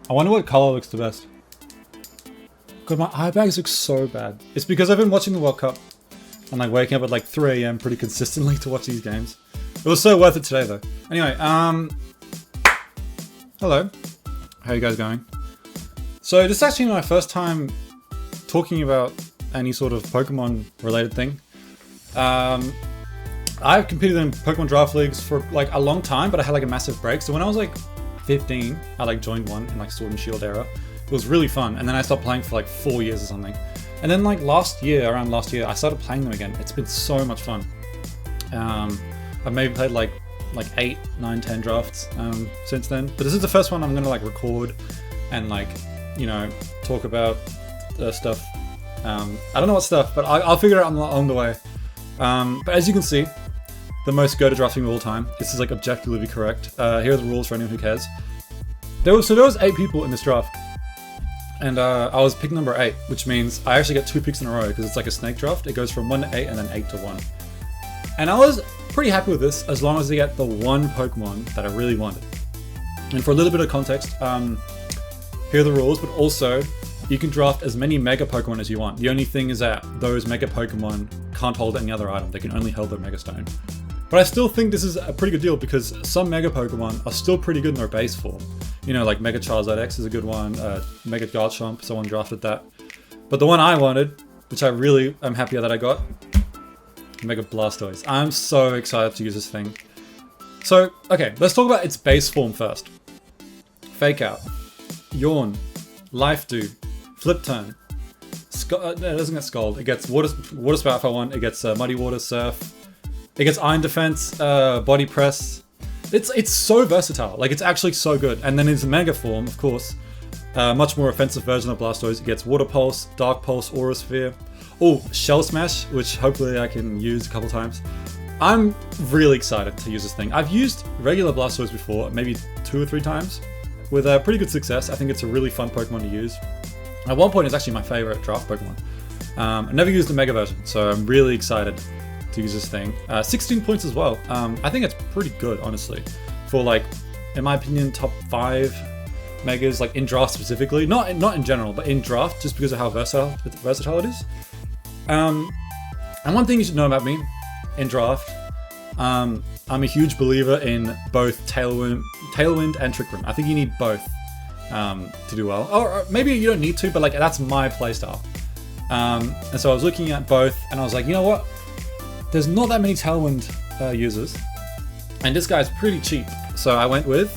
I wonder what color looks the best. God, my eye bags look so bad. It's because I've been watching the World Cup and like waking up at like 3 AM pretty consistently to watch these games. It was so worth it today though. Anyway, hello. How are you guys going? So this is actually my first time talking about any sort of Pokemon related thing. I've competed in Pokemon Draft Leagues for like a long time, but I had like a massive break. So when I was like 15, I like joined one in like Sword and Shield era. It was really fun. And then I stopped playing for like 4 years or something. And then like around last year, I started playing them again. It's been so much fun. I've maybe played like 8, 9, 10 drafts since then. But this is the first one I'm gonna like record and like, you know, talk about stuff. I don't know what stuff, but I'll figure it out along the way. But as you can see, the most go-to drafting of all time. This is like objectively correct. Here are the rules for anyone who cares. There was 8 people in this draft. And I was pick number 8, which means I actually get 2 picks in a row because it's like a snake draft. It goes from 1 to 8 and then 8 to 1. And I was pretty happy with this as long as I get the one Pokemon that I really wanted. And for a little bit of context, here are the rules, but also you can draft as many Mega Pokemon as you want. The only thing is that those Mega Pokemon can't hold any other item. They can only hold their Mega Stone. But I still think this is a pretty good deal because some Mega Pokemon are still pretty good in their base form. You know, like Mega Charizard X is a good one, Mega Garchomp, someone drafted that. But the one I wanted, which I really am happy that I got, Mega Blastoise. I'm so excited to use this thing. So, okay, let's talk about its base form first. Fake Out, Yawn, Life Dew, Flip Turn. No, it doesn't get Scald. It gets Water Spout if I want. It gets Muddy Water, Surf. It gets Iron Defense, Body Press. It's so versatile. Like, it's actually so good. And then in its Mega form, of course, much more offensive version of Blastoise. It gets Water Pulse, Dark Pulse, Aura Sphere. Oh, Shell Smash, which hopefully I can use a couple times. I'm really excited to use this thing. I've used regular Blastoise before, maybe 2 or 3 times, with pretty good success. I think it's a really fun Pokemon to use. At one point, it's actually my favorite draft Pokemon. I never used the Mega version, so I'm really excited to use this thing. 16 points as well. I think it's pretty good, honestly, for like, in my opinion, top 5 Megas, like in draft specifically. Not in general, but in draft, just because of how versatile it is. And one thing you should know about me in draft, I'm a huge believer in both Tailwind and Trick Room. I think you need both to do well. Or maybe you don't need to, but like that's my playstyle. And so I was looking at both, and I was like, you know what? There's not that many Tailwind users, and this guy's pretty cheap. So I went with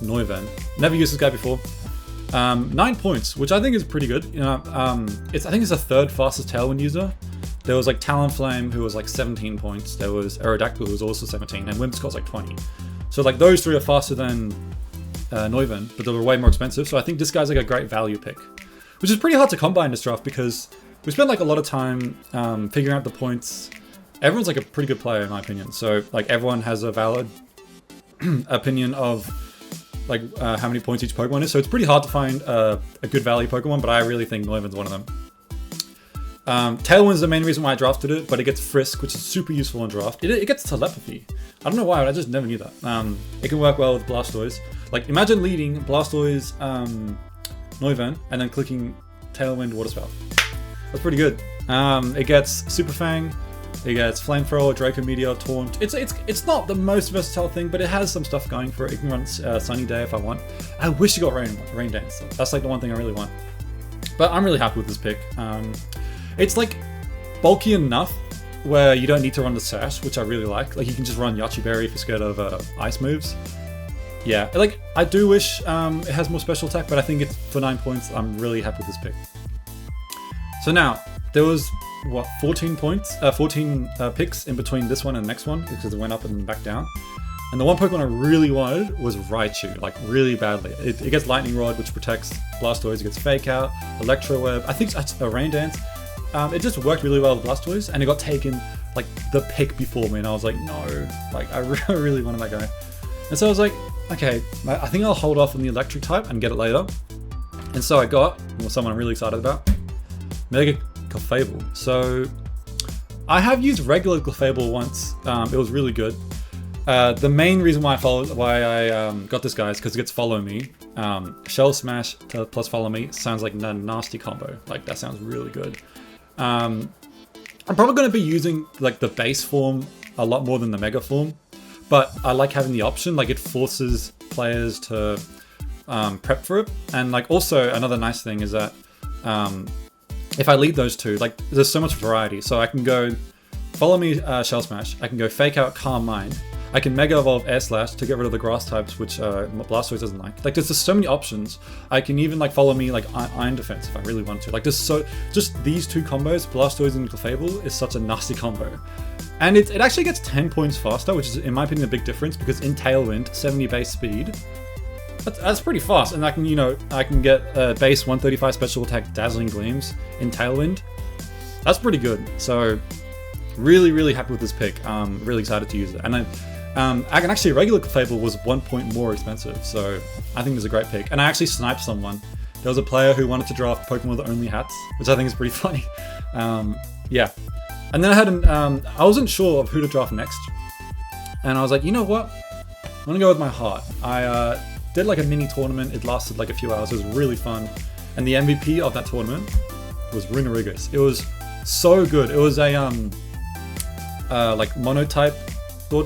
Noivern. Never used this guy before. 9 points, which I think is pretty good. You know, I think it's the 3rd fastest Tailwind user. There was like Talonflame, who was like 17 points. There was Aerodactyl, who was also 17, and Whimsicott's like 20. So like those 3 are faster than Noivern, but they were way more expensive. So I think this guy's like a great value pick, which is pretty hard to come by in this draft because we spent like a lot of time figuring out the points. Everyone's like a pretty good player in my opinion. So like everyone has a valid opinion of like how many points each Pokemon is. So it's pretty hard to find a good value Pokemon, but I really think Noivern's one of them. Tailwind's the main reason why I drafted it, but it gets Frisk, which is super useful in draft. It gets Telepathy. I don't know why, but I just never knew that. It can work well with Blastoise. Like, imagine leading Blastoise, Noivern, and then clicking Tailwind, Water Spout. That's pretty good. It gets Super Fang. It gets Flamethrower, Draco Meteor, Taunt. It's not the most versatile thing, but it has some stuff going for it. It can run Sunny Day if I want. I wish it got Rain Dance. That's like the one thing I really want. But I'm really happy with this pick. It's like bulky enough where you don't need to run the Sash, which I really like. Like you can just run Yachi Berry if you're scared of ice moves. Yeah, like I do wish it has more special attack, but I think it's for 9 points. I'm really happy with this pick. So now there was 14 picks in between this one and the next one because it went up and back down. And the one Pokemon I really wanted was Raichu, like really badly. It gets Lightning Rod, which protects Blastoise. It gets Fake Out, Electro Web. I think it's a Rain Dance. It just worked really well with Blastoise, and it got taken like the pick before me, and I was like, no, like I really wanted that guy. And so I was like, okay, I think I'll hold off on the electric type and get it later. And so I got someone I'm really excited about, Mega Clefable. So I have used regular Clefable once. It was really good. The main reason why I got this guy is because it gets follow me. Shell Smash plus follow me sounds like a nasty combo. Like that sounds really good. I'm probably going to be using like the base form a lot more than the mega form, but I like having the option. Like it forces players to prep for it, and like also another nice thing is that if I lead those two, like there's so much variety. So I can go follow me Shell Smash. I can go fake out Calm Mind. I can Mega Evolve Air Slash to get rid of the grass types, which Blastoise doesn't like. Like there's just so many options. I can even like follow me like Iron Defense if I really want to. Like there's just these two combos, Blastoise and Clefable, is such a nasty combo. And it actually gets 10 points faster, which is in my opinion a big difference, because in Tailwind, 70 base speed, that's pretty fast. And I can, I can get base 135 special attack Dazzling Gleams in Tailwind. That's pretty good. So really, really happy with this pick. Really excited to use it. And I can actually, regular Clefable was 1 point more expensive, so I think it's a great pick. And I actually sniped someone. There was a player who wanted to draft Pokemon with only hats, which I think is pretty funny. Yeah. And then I had I wasn't sure of who to draft next. And I was like, you know what? I'm gonna go with my heart. I did like a mini tournament. It lasted like a few hours. It was really fun. And the MVP of that tournament was Runerigus. It was so good. It was a like monotype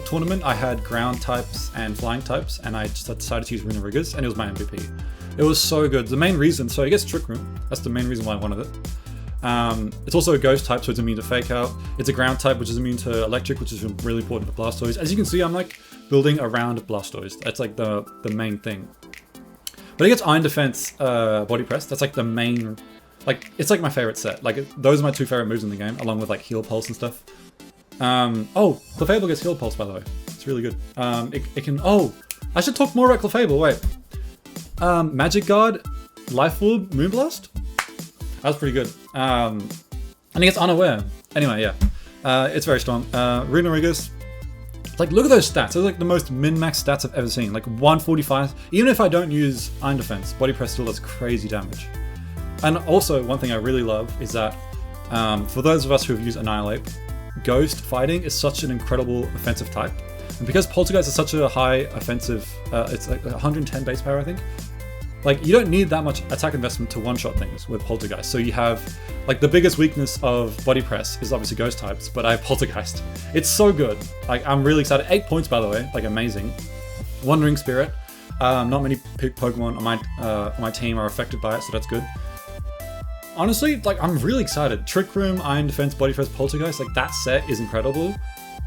tournament. I had ground types and flying types, and I just decided to use Runerigus, and it was my MVP. It was so good. The main reason, so it gets Trick Room. That's the main reason why I wanted it. It's also a ghost type, so it's immune to Fake Out. It's a ground type, which is immune to electric, which is really important for Blastoise. As you can see, I'm like building around Blastoise. That's like the main thing. But it gets Iron Defense, Body Press. That's like the main, like it's like my favorite set. Like those are my two favorite moves in the game, along with like Heal Pulse and stuff. Oh, Clefable gets Heal Pulse, by the way. It's really good. It can, oh, I should talk more about Clefable, wait. Magic Guard, Life Orb, Moonblast? That was pretty good. And it gets Unaware. Anyway, yeah. It's very strong. Runerigus, like look at those stats. Those are like the most min-max stats I've ever seen. Like 145, even if I don't use Iron Defense, Body Press still does crazy damage. And also, one thing I really love is that, for those of us who have used Annihilate, Ghost fighting is such an incredible offensive type. And because Poltergeist is such a high offensive, it's like 110 base power, I think. Like, you don't need that much attack investment to one-shot things with Poltergeist. So you have, like, the biggest weakness of Body Press is obviously Ghost types, but I have Poltergeist. It's so good. Like, I'm really excited. 8 points, by the way. Like, amazing. Wandering Spirit. Not many Pokemon on my team are affected by it, so that's good. Honestly, like, I'm really excited. Trick Room, Iron Defense, Body Press, Poltergeist, like, that set is incredible.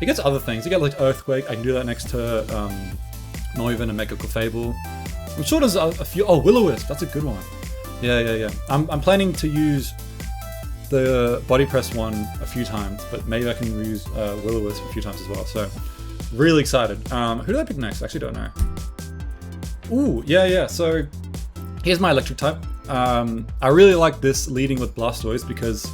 It gets other things. You get, like, Earthquake. I can do that next to Noivern and Mega Clefable. I'm sure there's a few. Oh, Will-O-Wisp. That's a good one. Yeah. I'm planning to use the Body Press one a few times, but maybe I can use Will-O-Wisp a few times as well. So, really excited. Who did I pick next? I actually don't know. Ooh, yeah. So, here's my electric type. I really like this leading with Blastoise because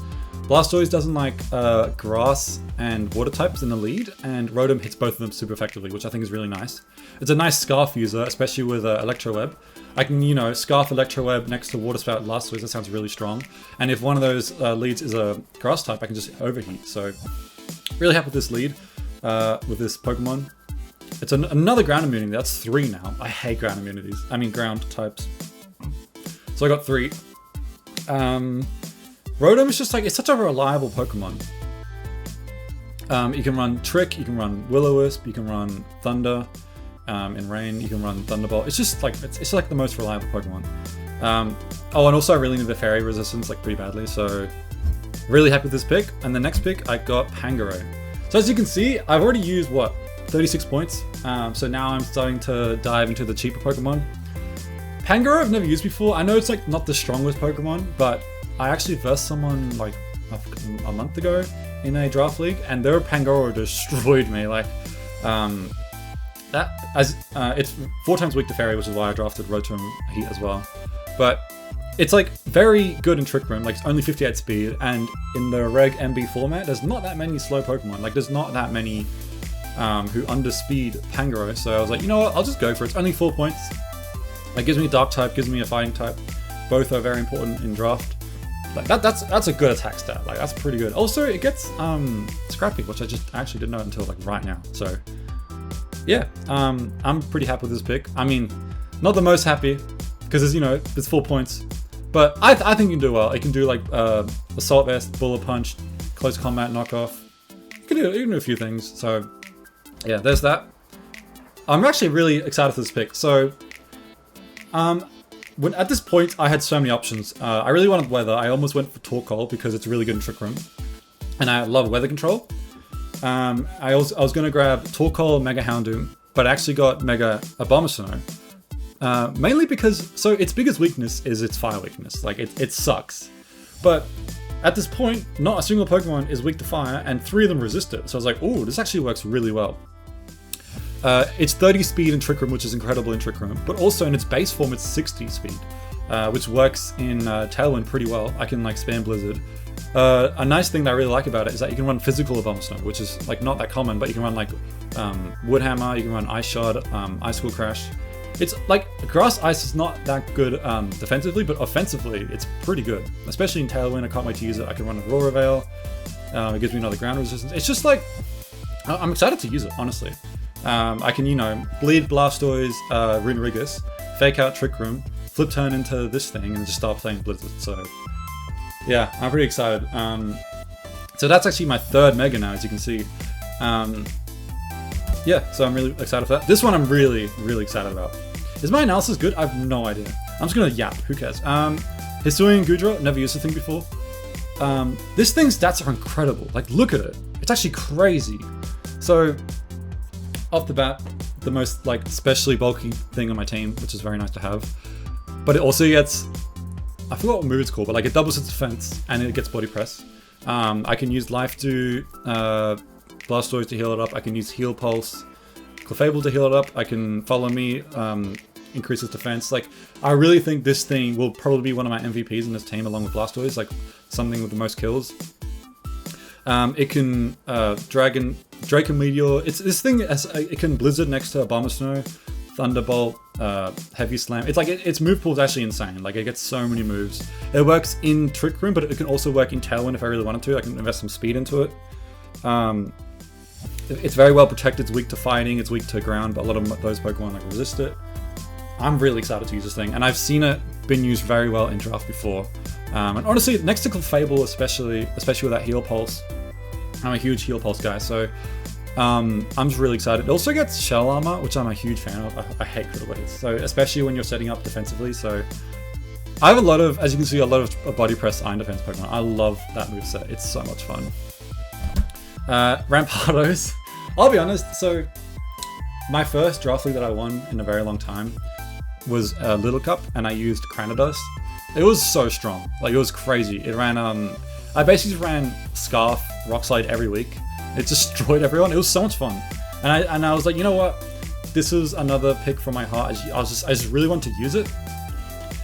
Blastoise doesn't like grass and water types in the lead, and Rotom hits both of them super effectively, which I think is really nice. It's a nice Scarf user, especially with Electroweb. I can, Scarf Electroweb next to Water Spout Blastoise, that sounds really strong. And if one of those leads is a grass type, I can just overheat. So, really happy with this lead, with this Pokemon. It's another ground immunity, that's 3 now. I hate ground immunities, I mean ground types. So I got 3. Rotom is just like, it's such a reliable Pokemon. You can run Trick, you can run Will-O-Wisp, you can run Thunder. In Rain, you can run Thunderbolt. It's just like, it's like the most reliable Pokemon. Oh, and also I really need the Fairy resistance like pretty badly, so really happy with this pick. And the next pick, I got Pangoro. So as you can see, I've already used, 36 points. So now I'm starting to dive into the cheaper Pokemon. Pangoro I've never used before. I know it's like not the strongest Pokemon, but I actually versed someone like a month ago in a draft league, and their Pangoro destroyed me. Like, it's 4 times weak to Fairy, which is why I drafted Rotom Heat as well. But it's like very good in Trick Room, like it's only 58 speed, and in the Reg MB format, there's not that many slow Pokemon. Like there's not that many who underspeed Pangoro. So I was like, you know what, I'll just go for it. It's only 4 points. It gives me a Dark type, gives me a Fighting type. Both are very important in draft. Like that's a good attack stat. Like that's pretty good. Also, it gets Scrappy, which I just actually didn't know until like right now. So yeah, I'm pretty happy with this pick. I mean, not the most happy, because it's 4 points. But I think you can do well. It can do like Assault Vest, Bullet Punch, Close Combat, Knockoff. You can do a few things. So yeah, there's that. I'm actually really excited for this pick. So at this point, I had so many options. I really wanted Weather. I almost went for Torkoal because it's really good in Trick Room. And I love Weather Control. I was going to grab Torkoal, Mega Houndoom, but I actually got Mega Abomasnow. Mainly because, so its biggest weakness is its fire weakness. Like, it sucks. But at this point, not a single Pokemon is weak to fire, and 3 of them resist it. So I was like, ooh, this actually works really well. It's 30 speed in Trick Room, which is incredible in Trick Room, but also in its base form, it's 60 speed, which works in Tailwind pretty well. I can like spam Blizzard. A nice thing that I really like about it is that you can run physical Abomasnow, which is like not that common, but you can run like Wood Hammer, you can run Ice Shard, Icicle Crash. It's like Grass Ice is not that good defensively, but offensively it's pretty good, especially in Tailwind. I can't wait to use it. I can run Aurora Veil. It gives me another ground resistance. It's just like, I'm excited to use it, honestly. I can, bleed Blastoise, Runerigus, fake out Trick Room, flip turn into this thing, and just start playing Blizzard. So yeah, I'm pretty excited. So that's actually my 3rd Mega now, as you can see. Yeah, so I'm really excited for that. This one I'm really, really excited about. Is my analysis good? I have no idea. I'm just gonna yap, who cares? Hisuian Goodra, never used the thing before. This thing's stats are incredible. Like, look at it. It's actually crazy. So, off the bat, the most like especially bulky thing on my team, which is very nice to have. But it also gets, I forgot what move it's called, but like it doubles its defense and it gets Body Press. I can use Life to Blastoise to heal it up. I can use Heal Pulse, Clefable to heal it up. I can Follow Me, increase its defense. Like, I really think this thing will probably be one of my MVPs in this team along with Blastoise, like something with the most kills. It can Draco Meteor. This thing it can Blizzard next to Abomasnow, Thunderbolt, Heavy Slam. It's like its move pool is actually insane. Like, it gets so many moves. It works in Trick Room, but it can also work in Tailwind if I really wanted to. I can invest some speed into it. It's very well protected. It's weak to fighting. It's weak to ground, but a lot of those Pokemon like resist it. I'm really excited to use this thing, and I've seen it been used very well in draft before. And honestly, next to Clefable, especially with that Heal Pulse, I'm a huge Heal Pulse guy, so I'm just really excited. It also gets Shell Armor, which I'm a huge fan of. I hate Critical Hits, so especially when you're setting up defensively. So I have a lot of, as you can see, a lot of Body Press Iron Defense Pokemon. I love that moveset. It's so much fun. Rampardos. I'll be honest, so my first draft league that I won in a very long time was a Little Cup, and I used Cranidos. It was so strong. Like, it was crazy. It ran, I basically ran Scarf, Rock Slide every week. It destroyed everyone. It was so much fun. And I was like, you know what? This is another pick from my heart. I just really want to use it.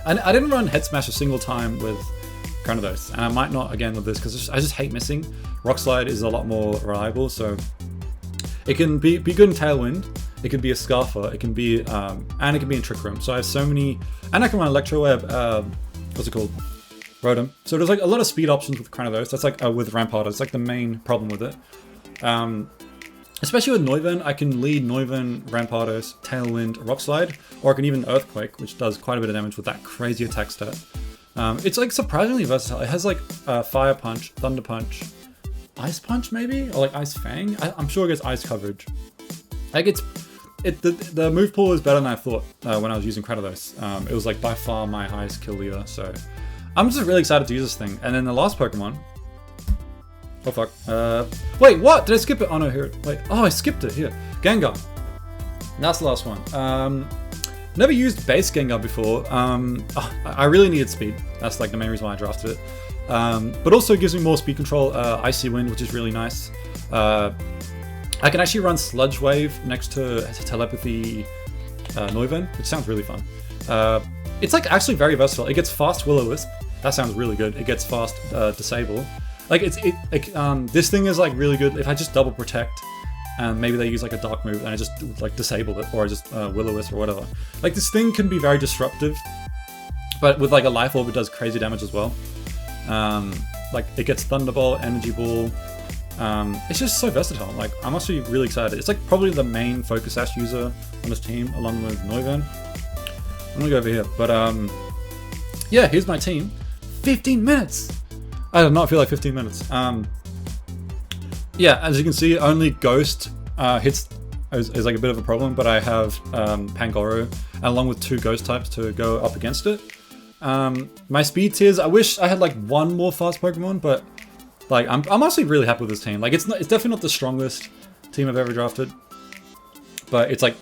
And I didn't run Head Smash a single time with Cranidos, and I might not again with this because I just hate missing. Rock Slide is a lot more reliable, so it can be good in Tailwind. It can be a Scarfer. It can be and it can be in Trick Room. So I have so many, and I can run Electro Web. What's it called? Rotom. So there's like a lot of speed options with Cranidos. That's like with Rampardos. It's like the main problem with it. Especially with Noivern, I can lead Noivern, Rampardos, Tailwind, Rock Slide, or I can even Earthquake, which does quite a bit of damage with that crazy attack stat. It's like surprisingly versatile. It has like Fire Punch, Thunder Punch, Ice Punch maybe, or like Ice Fang. I'm sure it gets ice coverage. Like the move pool is better than I thought when I was using Cranidos. It was like by far my highest kill leader, so I'm just really excited to use this thing. And then the last Pokemon. Oh fuck. Wait, what? Did I skip it? Oh no, here. Wait. Oh, I skipped it. Here. Gengar. That's the last one. Never used base Gengar before. I really needed speed. That's like the main reason why I drafted it. But also it gives me more speed control. Icy Wind, which is really nice. I can actually run Sludge Wave next to Telepathy Noivern, which sounds really fun. It's like actually very versatile. It gets fast Will-O-Wisp. That sounds really good. It gets fast Disable. Like this thing is like really good. If I just double protect, and maybe they use like a dark move, and I just like disable it, or I just Will-O-Wisp or whatever. Like, this thing can be very disruptive, but with like a Life Orb, it does crazy damage as well. Like, it gets Thunderbolt, Energy Ball. It's just so versatile. Like, I'm actually really excited. It's like probably the main Focus Sash user on this team, along with Noivern. I'm gonna go over here, but yeah, here's my team. 15 minutes. I did not feel like 15 minutes. Yeah, as you can see, only Ghost hits is like a bit of a problem, but I have Pangoro, and along with 2 Ghost types to go up against it. My speed tiers, I wish I had like 1 more fast Pokemon, but like I'm honestly really happy with this team. Like it's definitely not the strongest team I've ever drafted, but it's like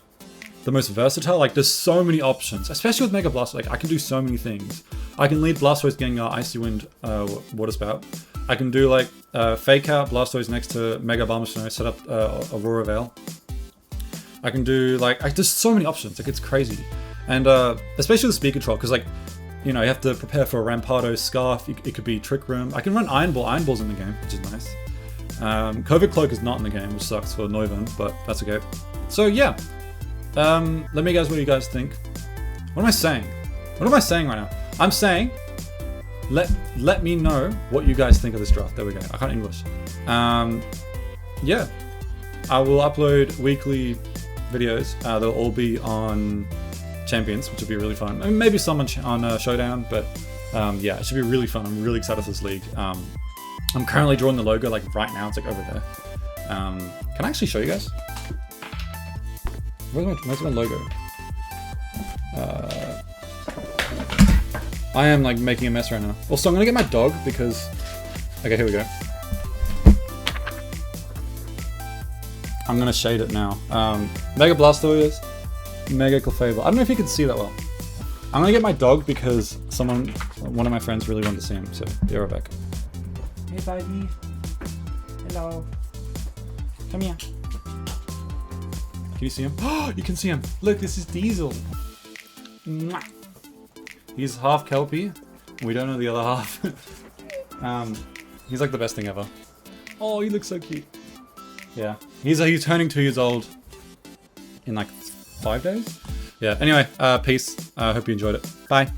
the most versatile. Like there's so many options, especially with Mega Blast. Like I can do so many things. I can lead Blastoise getting Icy Wind Water Spout. I can do like fake out Blastoise next to Mega Bomb Snow, set up Aurora Veil. I can do like there's so many options. Like it's crazy, and especially with Speed Control, because like you know you have to prepare for a Rampardo, Scarf. It could be Trick Room. I can run Iron Ball. Iron Ball's in the game, which is nice. COVID Cloak is not in the game, which sucks for Noivern, but that's okay. So yeah, let me guys, what do you guys think? What am I saying? What am I saying right now? I'm saying, let me know what you guys think of this draft. There we go. I can't English. Yeah, I will upload weekly videos. They'll all be on Champions, which will be really fun. I mean, maybe some on Showdown, but yeah, it should be really fun. I'm really excited for this league. I'm currently drawing the logo like right now. It's like over there. Can I actually show you guys? Where's my logo? I am like making a mess right now. Also, I'm gonna get my dog because... Okay, here we go. I'm gonna shade it now. Mega Blastoise, Mega Clefable. I don't know if you can see that well. I'm gonna get my dog because one of my friends really wanted to see him, so be right back. Hey buddy. Hello. Come here. Can you see him? Oh, you can see him. Look, this is Diesel. Mwah. He's half Kelpie. We don't know the other half. He's like the best thing ever. Oh, he looks so cute. Yeah, he's turning 2 years old in like 5 days. Yeah. Anyway, peace. I hope you enjoyed it. Bye.